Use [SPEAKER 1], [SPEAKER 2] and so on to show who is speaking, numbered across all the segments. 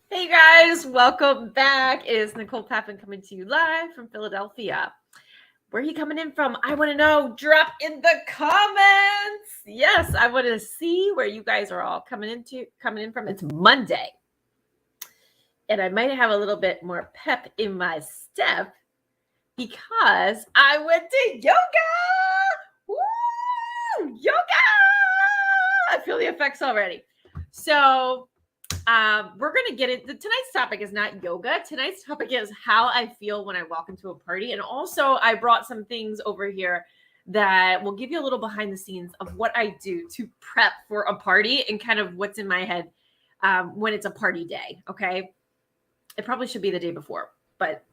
[SPEAKER 1] Hey guys, welcome back. It is Nicole Papin coming to you live from Philadelphia. Where are you coming in from? I want to know. Drop in the comments. Yes, I want to see where you guys are all coming in from. It's Monday. And I might have a little bit more pep in my step because I went to yoga. Woo! Yoga! I feel the effects already. So we're going to get into tonight's topic is not yoga. Tonight's topic is how I feel when I walk into a party. And also I brought some things over here that will give you a little behind the scenes of what I do to prep for a party and kind of what's in my head when it's a party day. Okay. It probably should be the day before, but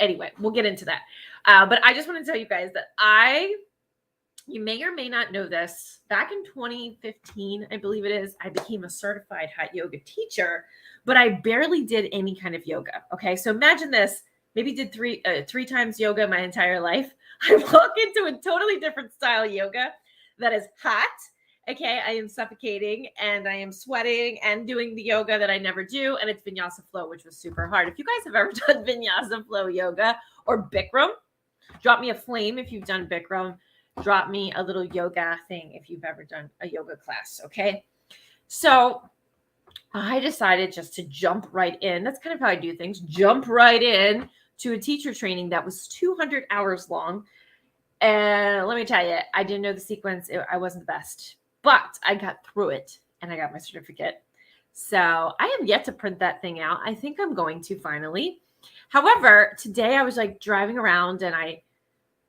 [SPEAKER 1] anyway, we'll get into that. But I just want to tell you guys that you may or may not know this. Back in 2015, I believe it is, I became a certified hot yoga teacher, but I barely did any kind of yoga. Okay, so imagine this. Maybe did three times yoga my entire life. I walk into a totally different style yoga that is hot. Okay, I am suffocating and I am sweating and doing the yoga that I never do, and it's Vinyasa Flow, which was super hard. If you guys have ever done Vinyasa Flow yoga or Bikram, drop me a flame if you've done Bikram. Drop me a little yoga thing if you've ever done a yoga class, okay? So I decided just to jump right in. That's kind of how I do things. Jump right in to a teacher training that was 200 hours long. And let me tell you, I didn't know the sequence. I wasn't the best, but I got through it and I got my certificate. So I have yet to print that thing out. I think I'm going to finally. However, today I was like driving around and I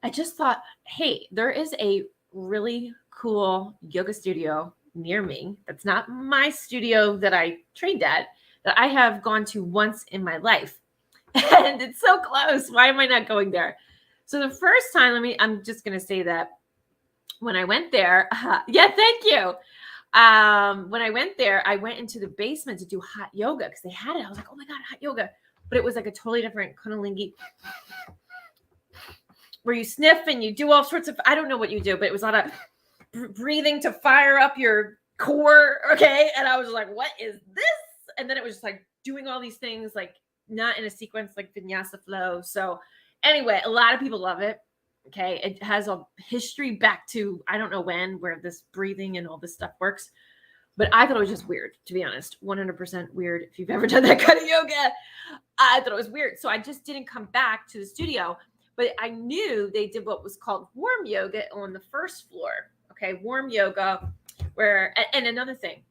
[SPEAKER 1] just thought, hey, there is a really cool yoga studio near me. That's not my studio that I trained at, that I have gone to once in my life. And it's so close. Why am I not going there? So the first time, I'm just going to say that when I went there, thank you. When I went there, I went into the basement to do hot yoga because they had it. I was like, oh my God, hot yoga. But it was like a totally different Kundalini where you sniff and you do all sorts of, I don't know what you do, but it was a lot of breathing to fire up your core. Okay. And I was like, what is this? And then it was just like doing all these things, like not in a sequence, like Vinyasa Flow. So anyway, a lot of people love it. Okay. It has a history back to, I don't know when, where this breathing and all this stuff works. But I thought it was just weird, to be honest. 100% weird. If you've ever done that kind of yoga, I thought it was weird. So I just didn't come back to the studio. But I knew they did what was called warm yoga on the first floor. Okay, warm yoga, and another thing,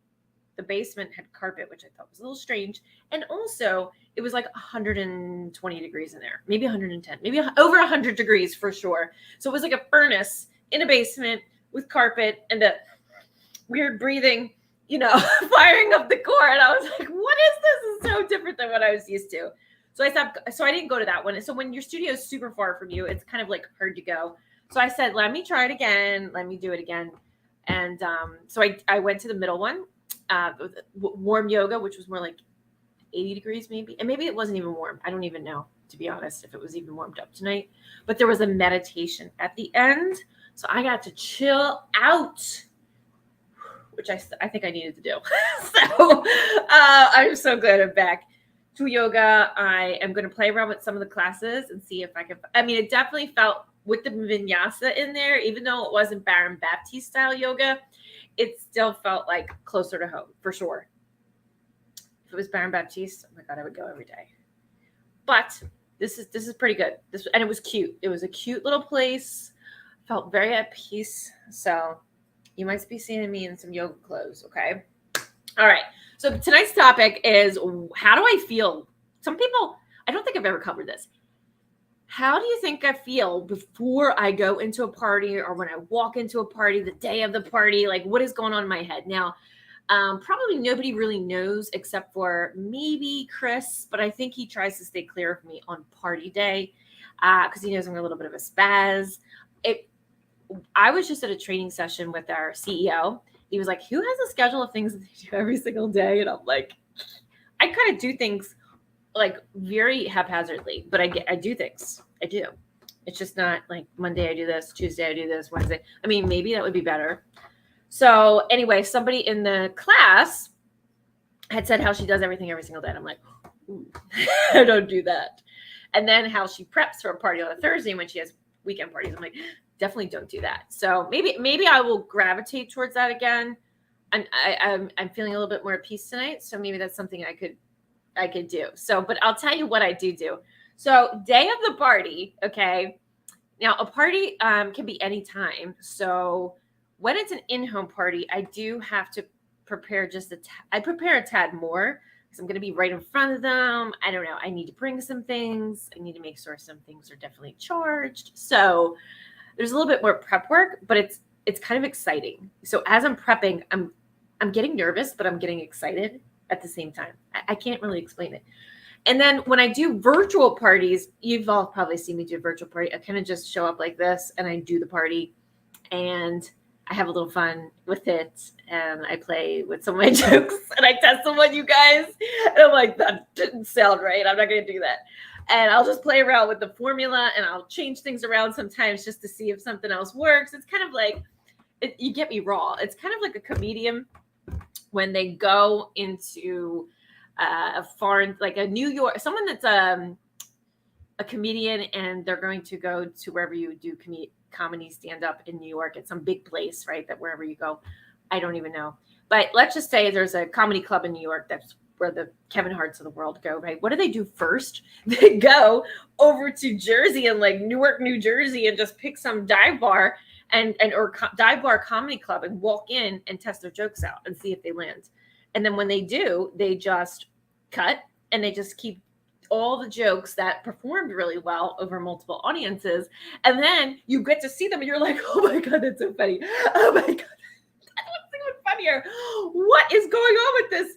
[SPEAKER 1] the basement had carpet, which I thought was a little strange. And also, it was like 120 degrees in there, maybe 110, maybe over 100 degrees for sure. So it was like a furnace in a basement with carpet and the weird breathing, firing up the core. And I was like, what is this? It's so different than what I was used to. So I stopped. So I didn't go to that one. So when your studio is super far from you, it's kind of like hard to go. So I said, let me try it again. Let me do it again. And so I went to the middle one, warm yoga, which was more like 80 degrees maybe. And maybe it wasn't even warm. I don't even know, to be honest, if it was even warmed up tonight. But there was a meditation at the end. So I got to chill out, which I think I needed to do. So I'm so glad I'm back to yoga. I am going to play around with some of the classes and see if I can. I mean, it definitely felt with the vinyasa in there, even though it wasn't Baron Baptiste style yoga, it still felt like closer to home for sure. If it was Baron Baptiste, oh my God, I would go every day. But this is pretty good. And it was cute. It was a cute little place. Felt very at peace. So you might be seeing me in some yoga clothes. Okay. All right. So tonight's topic is, how do I feel? Some people, I don't think I've ever covered this. How do you think I feel before I go into a party or when I walk into a party, the day of the party? Like, what is going on in my head? Now, probably nobody really knows except for maybe Chris, but I think he tries to stay clear of me on party day because he knows I'm a little bit of a spaz. I was just at a training session with our CEO. He was like, who has a schedule of things that they do every single day? And I'm like, I kind of do things like very haphazardly, but I do things. I do. It's just not like Monday I do this, Tuesday I do this, Wednesday. I mean, maybe that would be better. So anyway, somebody in the class had said how she does everything every single day. And I'm like, ooh, I don't do that. And then how she preps for a party on a Thursday when she has weekend parties. I'm like, definitely don't do that. So maybe I will gravitate towards that again. I'm feeling a little bit more at peace tonight. So maybe that's something I could do. So, but I'll tell you what I do. So day of the party. Okay. Now a party can be any time. So when it's an in-home party, I do have to prepare I prepare a tad more because I'm going to be right in front of them. I don't know. I need to bring some things. I need to make sure some things are definitely charged. So there's a little bit more prep work, but it's kind of exciting. So as I'm prepping, I'm getting nervous, but I'm getting excited at the same time. I can't really explain it. And then when I do virtual parties, you've all probably seen me do a virtual party. I kind of just show up like this and I do the party and I have a little fun with it. And I play with some of my jokes and I test them on you guys. And I'm like, that didn't sound right. I'm not going to do that. And I'll just play around with the formula and I'll change things around sometimes just to see if something else works. It's kind of like, you get me raw. It's kind of like a comedian when they go into a foreign, like a New York, someone that's a comedian and they're going to go to wherever you do comedy stand up in New York at some big place, right? That wherever you go, I don't even know. But let's just say there's a comedy club in New York that's where the Kevin Harts of the world go, right? What do they do first? They go over to Jersey and like Newark, New Jersey and just pick some dive bar or dive bar comedy club and walk in and test their jokes out and see if they land. And then when they do, they just cut and they just keep all the jokes that performed really well over multiple audiences. And then you get to see them and you're like, oh my God, that's so funny. Oh my God, that's even funnier. What is going on with this?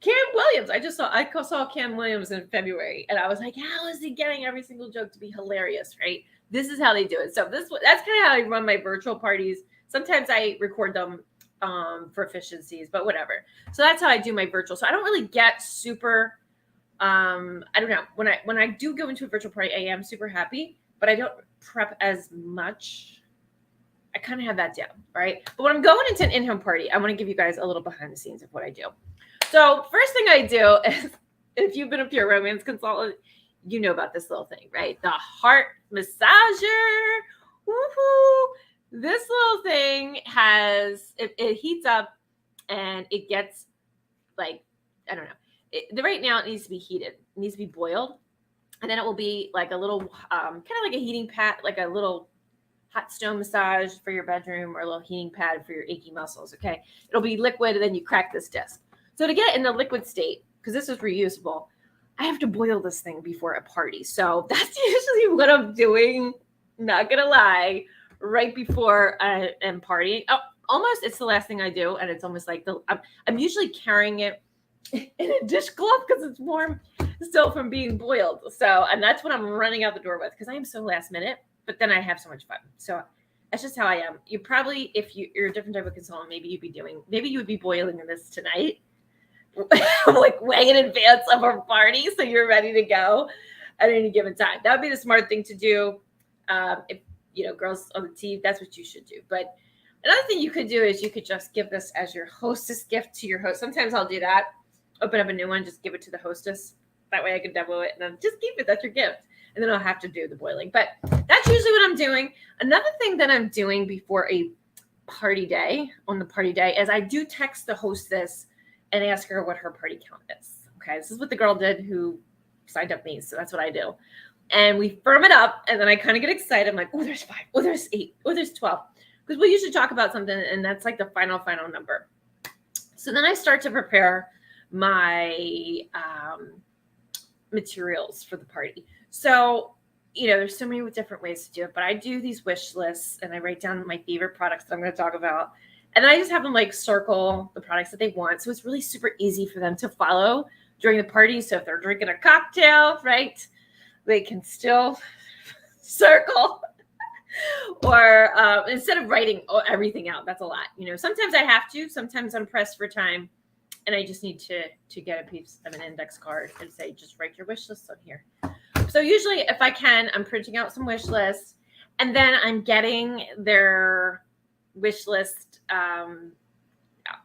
[SPEAKER 1] Cam Williams. I saw Cam Williams in February and I was like, how is he getting every single joke to be hilarious, right? This is how they do it. So that's kind of how I run my virtual parties. Sometimes I record them for efficiencies, but whatever. So that's how I do my virtual. So I don't really get super, I don't know. When I do go into a virtual party, I am super happy, but I don't prep as much. I kind of have that down, right? But when I'm going into an in-home party, I want to give you guys a little behind the scenes of what I do. So first thing I do is, if you've been a Pure Romance consultant, you know about this little thing, right? The heart massager. Woohoo! This little thing it heats up and it gets like, I don't know. Right now it needs to be heated. It needs to be boiled. And then it will be like a little, kind of like a heating pad, like a little hot stone massage for your bedroom or a little heating pad for your achy muscles, okay? It'll be liquid and then you crack this disc. So to get it in the liquid state, because this is reusable, I have to boil this thing before a party. So that's usually what I'm doing, not gonna lie, right before I'm partying. Oh, almost it's the last thing I do. And it's almost like I'm usually carrying it in a dishcloth because it's warm still from being boiled. So, and that's what I'm running out the door with because I am so last minute, but then I have so much fun. So that's just how I am. You probably, if you're a different type of consultant, maybe you would be boiling this tonight. Like way in advance of our party, so you're ready to go at any given time. That would be the smart thing to do. If girls on the team, that's what you should do. But another thing you could do is you could just give this as your hostess gift to your host. Sometimes I'll do that. Open up a new one, just give it to the hostess. That way I can demo it and then just keep it. That's your gift. And then I'll have to do the boiling. But that's usually what I'm doing. Another thing that I'm doing before a party day, on the party day, is I do text the hostess and ask her what her party count is. Okay, this is what the girl did who signed up me, so that's what I do. And we firm it up, and then I kind of get excited. I'm like, oh, there's 5. Oh, there's 8. Oh, there's 12. Because we usually talk about something, and that's like the final number. So then I start to prepare my materials for the party. So, there's so many different ways to do it, but I do these wish lists, and I write down my favorite products that I'm going to talk about. And I just have them like circle the products that they want. So it's really super easy for them to follow during the party. So if they're drinking a cocktail, right, they can still circle. Or instead of writing everything out, that's a lot. Sometimes I have to. Sometimes I'm pressed for time. And I just need to get a piece of an index card and say, just write your wish list on here. So usually if I can, I'm printing out some wish lists. And then I'm getting their wish list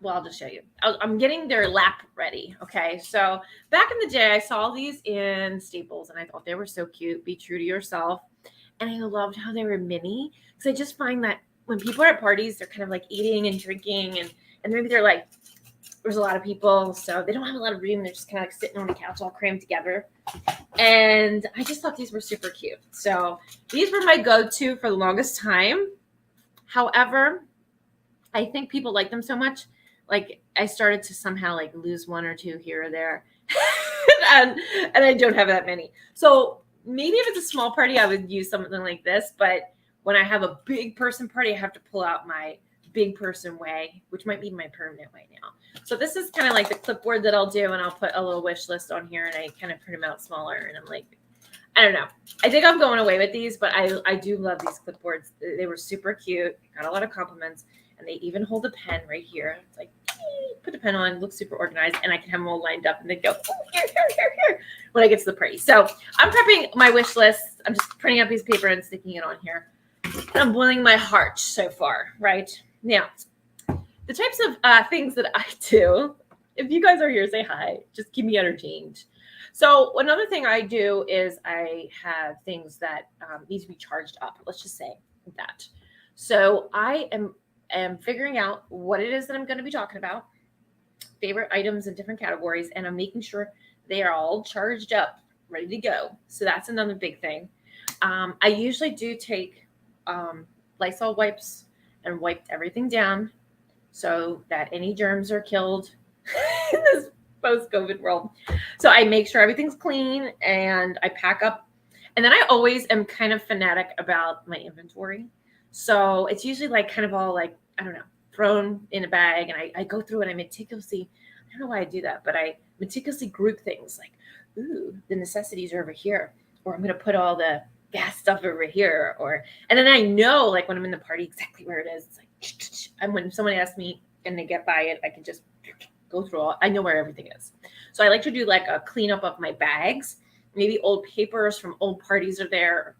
[SPEAKER 1] well, I'll just show you. I'm getting their lap ready. Okay. So back in the day, I saw these in Staples and I thought they were so cute. Be true to yourself. And I loved how they were mini. Because I just find that when people are at parties, they're kind of like eating and drinking and maybe they're like, there's a lot of people, so they don't have a lot of room. They're just kind of like sitting on the couch all crammed together. And I just thought these were super cute. So these were my go-to for the longest time. However, I think people like them so much. Like I started to somehow like lose one or two here or there. and I don't have that many. So maybe if it's a small party, I would use something like this. But when I have a big person party, I have to pull out my big person way, which might be my permanent way now. So this is kind of like the clipboard that I'll do, and I'll put a little wish list on here, and I kind of print them out smaller. And I'm like, I don't know. I think I'm going away with these, but I do love these clipboards. They were super cute. Got a lot of compliments, and they even hold a pen right here. It's like, put the pen on, looks super organized, and I can have them all lined up, and they go, oh, here, when I get to the party. So I'm prepping my wish list. I'm just printing out a piece of paper and sticking it on here. And I'm boiling my heart so far, right? Now, the types of things that I do, if you guys are here, say hi. Just keep me entertained. So another thing I do is I have things that need to be charged up. Let's just say that. So I am figuring out what it is that I'm going to be talking about, favorite items in different categories, and I'm making sure they are all charged up, ready to go. So that's another big thing. I usually do take Lysol wipes and wipe everything down so that any germs are killed in this post-COVID world. So I make sure everything's clean and I pack up. And then I always am kind of fanatic about my inventory. So it's usually like kind of all like, I don't know, thrown in a bag. And I go through it. I meticulously, I don't know why I do that, but I meticulously group things like, ooh, the necessities are over here. Or I'm going to put all the gas stuff over here. And then I know like when I'm in the party exactly where it is. It's like, and when someone asks me and they get by it, I can just go through all, I know where everything is. So I like to do like a cleanup of my bags. Maybe old papers from old parties are there,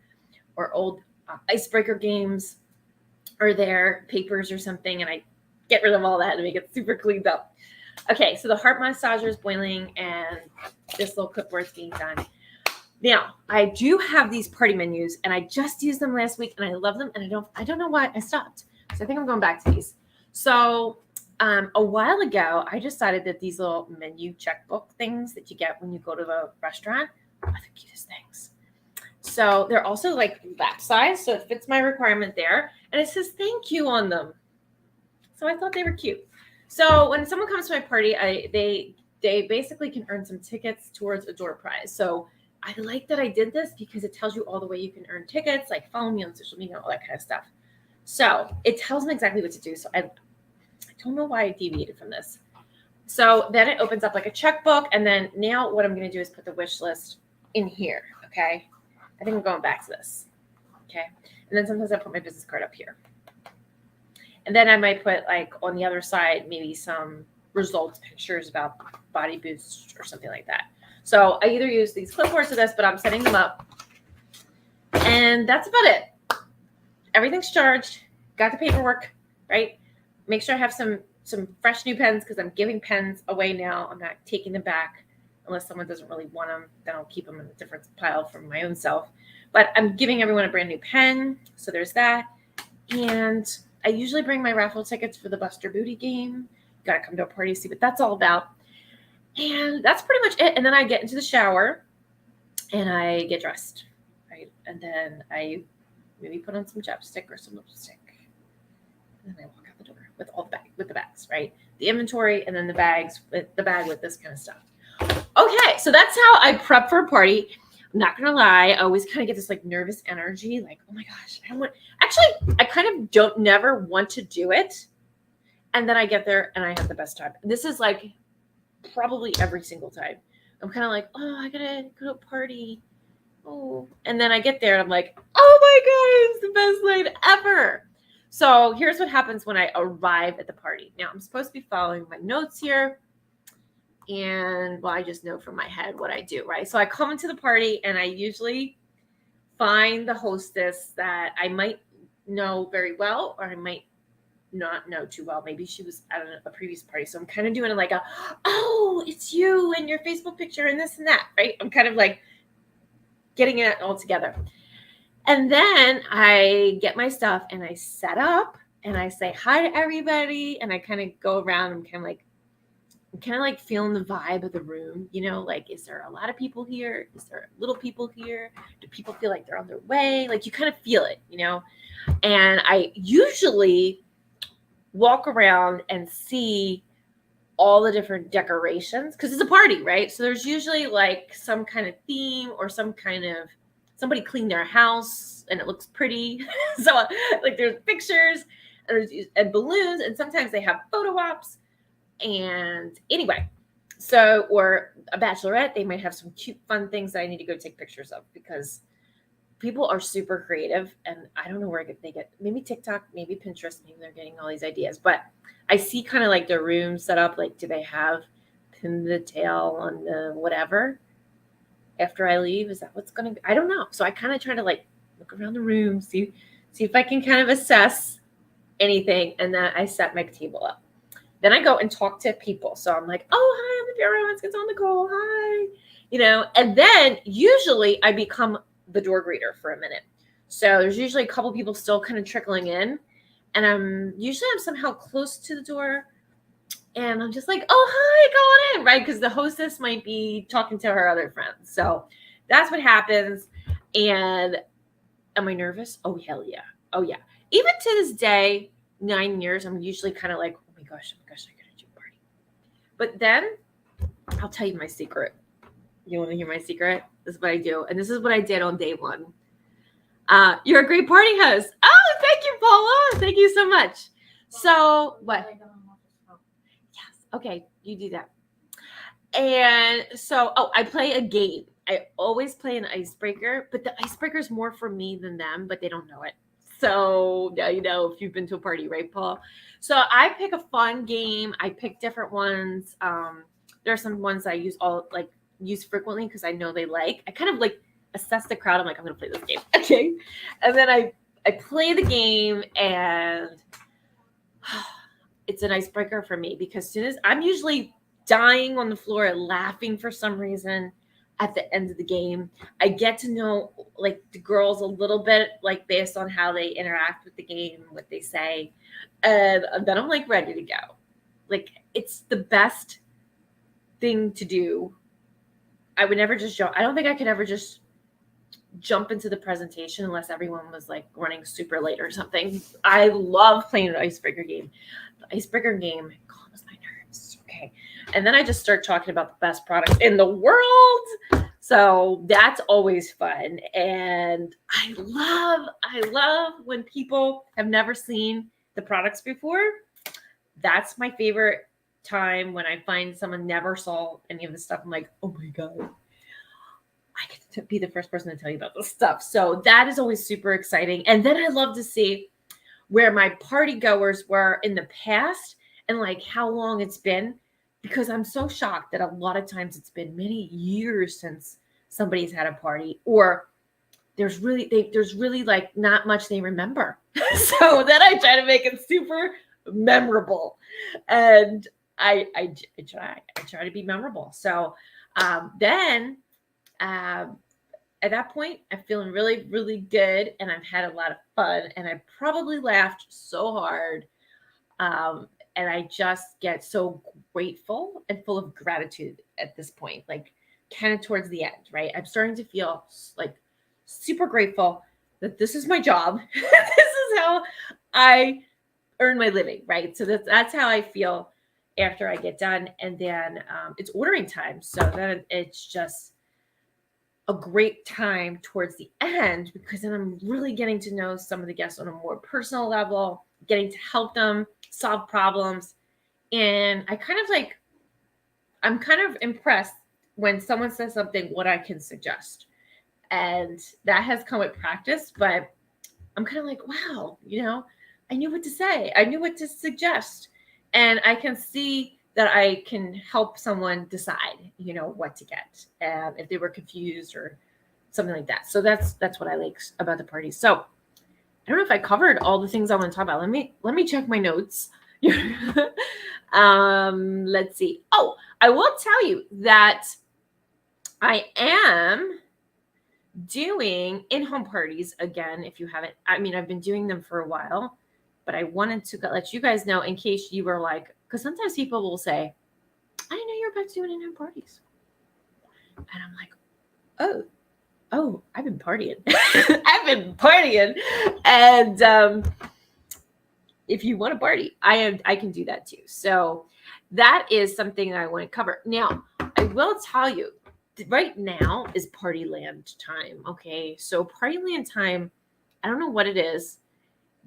[SPEAKER 1] or old icebreaker games are there, papers or something. And I get rid of all that and make it super cleaned up. Okay, so the heart massager is boiling and this little clipboard's being done. Now, I do have these party menus and I just used them last week and I love them. And I don't know why I stopped. So I think I'm going back to these. So a while ago, I decided that these little menu checkbook things that you get when you go to the restaurant are the cutest things. So they're also like lap size. So it fits my requirement there. And it says thank you on them. So I thought they were cute. So when someone comes to my party, they basically can earn some tickets towards a door prize. So I like that I did this because it tells you all the way you can earn tickets, like follow me on social media, all that kind of stuff. So it tells them exactly what to do. So I don't know why I deviated from this. So then it opens up like a checkbook. And then now what I'm going to do is put the wish list in here. Okay. I think I'm going back to this. Okay. And then sometimes I put my business card up here. And then I might put like on the other side, maybe some results pictures about Body Boost or something like that. So I either use these clipboards for this, but I'm setting them up. And that's about it. Everything's charged. Got the paperwork, right? Make sure I have some fresh new pens because I'm giving pens away now. I'm not taking them back unless someone doesn't really want them. Then I'll keep them in a different pile from my own self. But I'm giving everyone a brand new pen. So there's that. And I usually bring my raffle tickets for the Buster Booty game. Got to come to a party to see what that's all about. And that's pretty much it. And then I get into the shower and I get dressed, right? And then I maybe put on some chapstick or some lipstick. And then I walk out the door with the bags, right? The inventory and then the bags with the bag with this kind of stuff. Okay, so that's how I prep for a party. I'm not gonna lie, I always kind of get this like nervous energy, like, oh my gosh, I kind of never want to do it. And then I get there and I have the best time. This is like probably every single time. I'm kind of like, oh, I gotta go to a party. Oh, and then I get there and I'm like, oh my God, it's the best night ever. So here's what happens when I arrive at the party. Now I'm supposed to be following my notes here. And well, I just know from my head what I do, right? So I come into the party and I usually find the hostess that I might know very well, or I might not know too well. Maybe she was at a previous party. So I'm kind of doing it like oh, it's you and your Facebook picture and this and that, right? I'm kind of like getting it all together. And then I get my stuff and I set up and I say hi to everybody. And I kind of go around. I'm kind of like feeling the vibe of the room, like, is there a lot of people here? Is there little people here? Do people feel like they're on their way? Like, you kind of feel it, and I usually walk around and see all the different decorations because it's a party, right? So there's usually like some kind of theme or some kind of somebody cleaned their house and it looks pretty. So like there's pictures and balloons, and sometimes they have photo ops. And anyway, or a bachelorette, they might have some cute, fun things that I need to go take pictures of because people are super creative. And I don't know where they get, maybe TikTok, maybe Pinterest, maybe they're getting all these ideas. But I see kind of like their room set up. Like, do they have pin the tail on the whatever after I leave? Is that what's going to be? I don't know. So I kind of try to like look around the room, see if I can kind of assess anything. And then I set my table up. Then I go and talk to people. So I'm like, oh, hi, I'm the Bureau. It's on the call. Hi. And then usually I become the door greeter for a minute. So there's usually a couple people still kind of trickling in. And I'm somehow close to the door. And I'm just like, oh, hi, go on in, right? Because the hostess might be talking to her other friends. So that's what happens. And am I nervous? Oh, hell yeah. Oh, yeah. Even to this day, 9 years, I'm usually kind of like, oh my gosh, I gotta do a party. But then I'll tell you my secret. You want to hear my secret? This is what I do. And this is what I did on day one. You're a great party host. Oh, thank you, Paula. Thank you so much. So what? Yes. Okay, you do that. And so, I play a game. I always play an icebreaker, but the icebreaker is more for me than them, but they don't know it. So now you know if you've been to a party, right, Paul? So I pick a fun game. I pick different ones. There are some ones I use frequently because I know they like. I kind of like assess the crowd. I'm like, I'm gonna play this game. Okay. And then I play the game, and it's an icebreaker for me because as soon as I'm usually dying on the floor laughing for some reason at the end of the game, I get to know like the girls a little bit, like based on how they interact with the game, what they say. And then I'm like ready to go. Like, it's the best thing to do. I would never just jump. I don't think I could ever just jump into the presentation unless everyone was like running super late or something. I love playing an icebreaker game. The icebreaker game calms my nerves. Okay. And then I just start talking about the best products in the world. So that's always fun. And I love when people have never seen the products before. That's my favorite time when I find someone never saw any of this stuff. I'm like, oh my God, I get to be the first person to tell you about this stuff. So that is always super exciting. And then I love to see where my party goers were in the past and like how long it's been, because I'm so shocked that a lot of times it's been many years since somebody's had a party, or there's really like not much they remember. So then I try to make it super memorable, and I try to be memorable. So then at that point, I'm feeling really, really good, and I've had a lot of fun, and I probably laughed so hard. And I just get so grateful and full of gratitude at this point, like kind of towards the end, right? I'm starting to feel like super grateful that this is my job. This is how I earn my living, right? So that's how I feel after I get done. And then it's ordering time. So then it's just a great time towards the end, because then I'm really getting to know some of the guests on a more personal level, getting to help them solve problems. And I'm kind of impressed when someone says something, what I can suggest. And that has come with practice, but I'm kind of like, wow, I knew what to say. I knew what to suggest. And I can see that I can help someone decide, what to get, if they were confused or something like that. So that's what I like about the party. So I don't know if I covered all the things I want to talk about. Let me check my notes. Let's see. Oh, I will tell you that I am doing in-home parties again. If you haven't, I mean, I've been doing them for a while, but I wanted to let you guys know in case you were like, because sometimes people will say, I didn't know you were about to do in-home parties. And I'm like, oh, I've been partying. I've been partying. And if you want to party, I can do that too. So that is something that I want to cover. Now, I will tell you, right now is party land time. Okay. So party land time, I don't know what it is,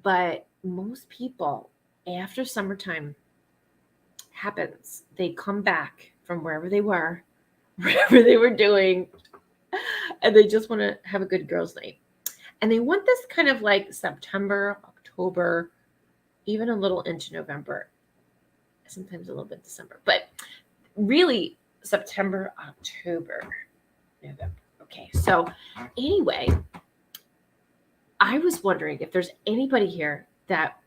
[SPEAKER 1] but most people after summertime happens, they come back from wherever they were, whatever they were doing, and they just want to have a good girls' night. And they want this kind of like September, October, even a little into November, sometimes a little bit December, but really September, October, November. Okay, so anyway, I was wondering if there's anybody here that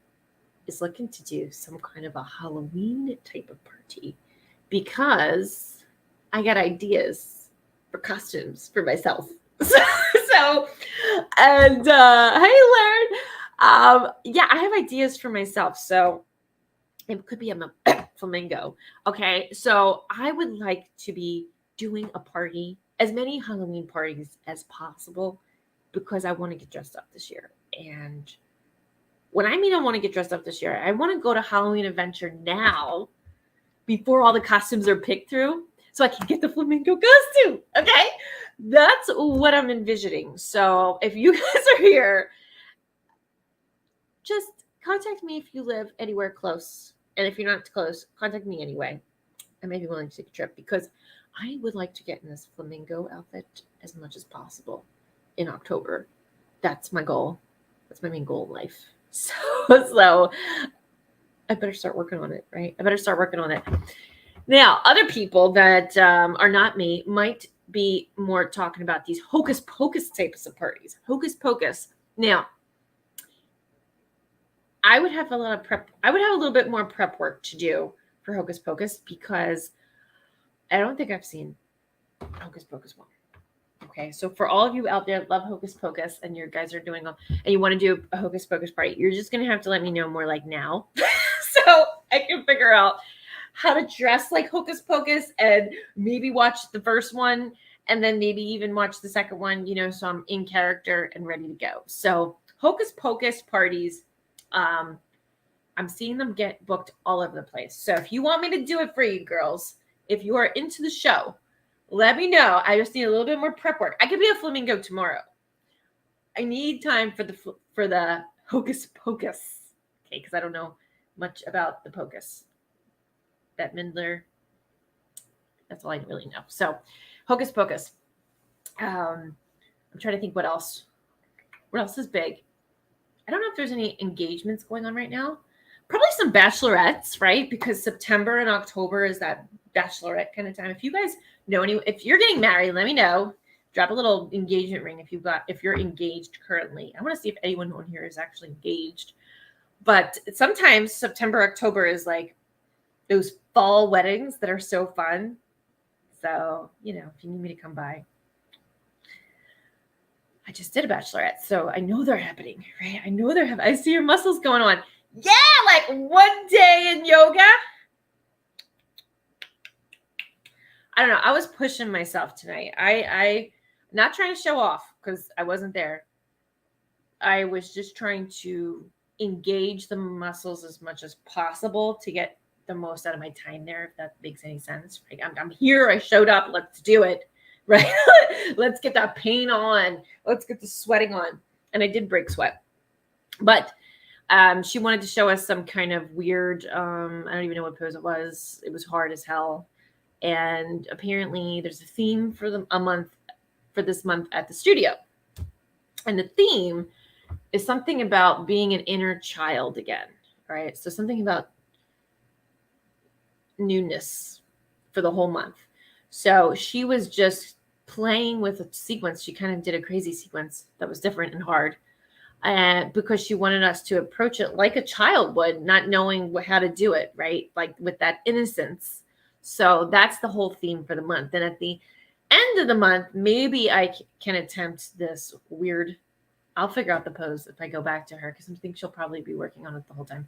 [SPEAKER 1] is looking to do some kind of a Halloween type of party, because I got ideas for costumes for myself. So and hey, Laird. Yeah, I have ideas for myself. So it could be a flamingo. Okay, so I would like to be doing a party, as many Halloween parties as possible, because I want to get dressed up this year. And when I mean I want to get dressed up this year, I want to go to Halloween Adventure now before all the costumes are picked through, so I can get the flamingo costume. Okay, that's what I'm envisioning. So if you guys are here, just contact me if you live anywhere close. And if you're not close, contact me anyway. I may be willing to take a trip, because I would like to get in this flamingo outfit as much as possible in October. That's my goal. That's my main goal in life. So I better start working on it, right? I better start working on it. Now, other people that are not me might be more talking about these hocus pocus types of parties. Hocus pocus. Now, I would have a lot of prep. I would have a little bit more prep work to do for Hocus Pocus, because I don't think I've seen Hocus Pocus 1. Okay, so for all of you out there that love Hocus Pocus and you guys are doing and you want to do a Hocus Pocus party, you're just going to have to let me know more like now. So I can figure out how to dress like Hocus Pocus and maybe watch the first one and then maybe even watch the second one, so I'm in character and ready to go. So Hocus Pocus parties, I'm seeing them get booked all over the place. So if you want me to do it for you girls, if you are into the show, let me know. I just need a little bit more prep work. I could be a flamingo tomorrow. I need time for the Hocus Pocus. Okay, because I don't know much about the Pocus. Bette Midler. That's all I really know. So Hocus Pocus. I'm trying to think what else. What else is big? I don't know if there's any engagements going on right now. Probably some bachelorettes, right? Because September and October is that bachelorette kind of time. If you guys know if you're getting married, let me know. Drop a little engagement ring if you're engaged currently. I want to see if anyone on here is actually engaged. But sometimes September, October is like those fall weddings that are so fun. So, if you need me to come by. I just did a bachelorette, so I know they're happening, right? I know they're happening. I see your muscles going on. Yeah, like one day in yoga. I don't know. I was pushing myself tonight. I not trying to show off because I wasn't there. I was just trying to engage the muscles as much as possible to get the most out of my time there, if that makes any sense. Right? I'm here. I showed up. Let's do it. Right? Let's get that paint on. Let's get the sweating on. And I did break sweat. But she wanted to show us some kind of weird, I don't even know what pose it was. It was hard as hell. And apparently there's a theme for this month at the studio. And the theme is something about being an inner child again, right? So something about newness for the whole month. So she was just playing with a sequence. She kind of did a crazy sequence that was different and hard. because she wanted us to approach it like a child would, not knowing how to do it, right? Like with that innocence. So that's the whole theme for the month. And at the end of the month, maybe I can attempt this weird. I'll figure out the pose if I go back to her, because I think she'll probably be working on it the whole time.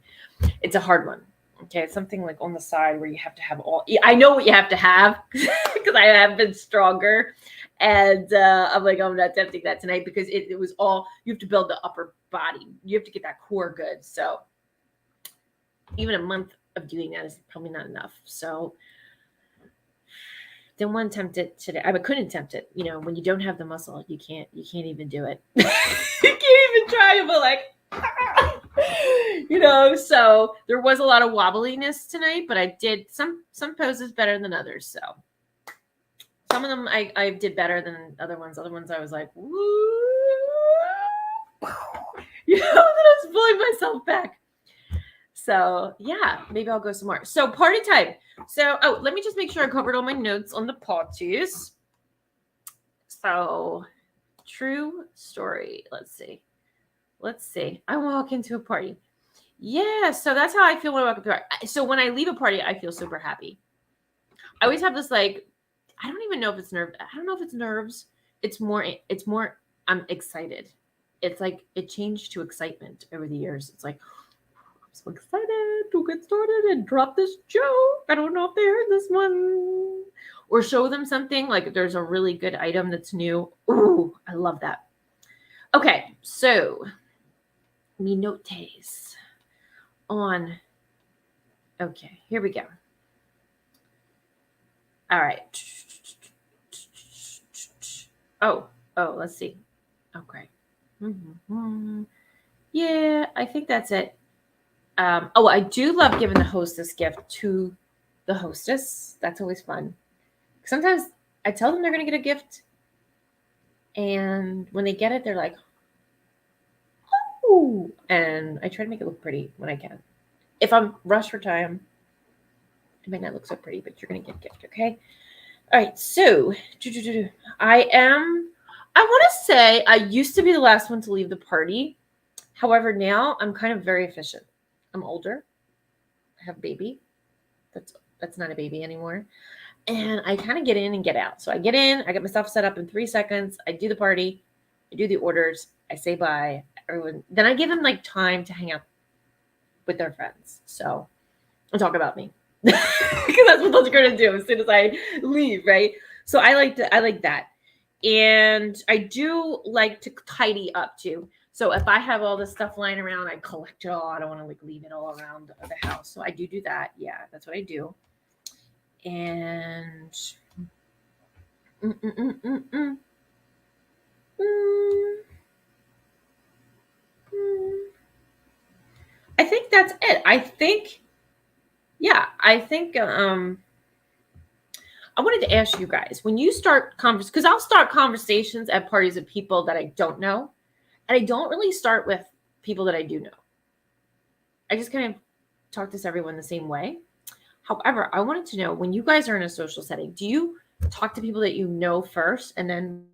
[SPEAKER 1] It's a hard one. Okay, it's something like on the side where you have to have all. I know what you have to have because I have been stronger, and I'm like, I'm not attempting that tonight because it was all you have to build the upper body. You have to get that core good. So even a month of doing that is probably not enough. So didn't want to tempt it today. I couldn't tempt it. You know, when you don't have the muscle, you can't even do it. You can't even try, but like. You know, so there was a lot of wobbliness tonight, but I did some poses better than others. So some of them I did better than other ones. Other ones I was like, woo, you know, then I was pulling myself back. So yeah, maybe I'll go some more. So party time. So let me just make sure I covered all my notes on the parties. So true story. Let's see. I walk into a party. Yeah, so that's how I feel when I walk up to a party. So when I leave a party, I feel super happy. I always have this like, I don't even know if it's nerves. I don't know if it's nerves. It's more, I'm excited. It's like, it changed to excitement over the years. It's like, I'm so excited to get started and drop this joke. I don't know if they heard this one. Or show them something, like there's a really good item that's new. Ooh, I love that. Okay, so mi notes on. Okay, here we go. All right. Oh, let's see. Okay. Mm-hmm. Yeah, I think that's it. I do love giving the hostess gift to the hostess. That's always fun. Sometimes I tell them they're going to get a gift, and when they get it, they're like, "Oh!" And I try to make it look pretty when I can. If I'm rushed for time, it might not look so pretty, but you're going to get a gift, okay? All right, so I want to say I used to be the last one to leave the party. However, now I'm kind of very efficient. I'm older. I have a baby. That's not a baby anymore. And I kind of get in and get out. So I get in, I get myself set up in 3 seconds. I do the party. I do the orders. I say bye. Everyone. Then I give them like time to hang out with their friends. So I'll talk about me. Because that's what those are going to do as soon as I leave, right? So I like that. And I do like to tidy up too. So if I have all this stuff lying around, I collect it all. I don't want to like leave it all around the house. So I do that. Yeah, that's what I do. And I think that's it. I think I wanted to ask you guys, when you start because I'll start conversations at parties of people that I don't know, and I don't really start with people that I do know. I just kind of talk to everyone the same way. However, I wanted to know, when you guys are in a social setting, do you talk to people that you know first and then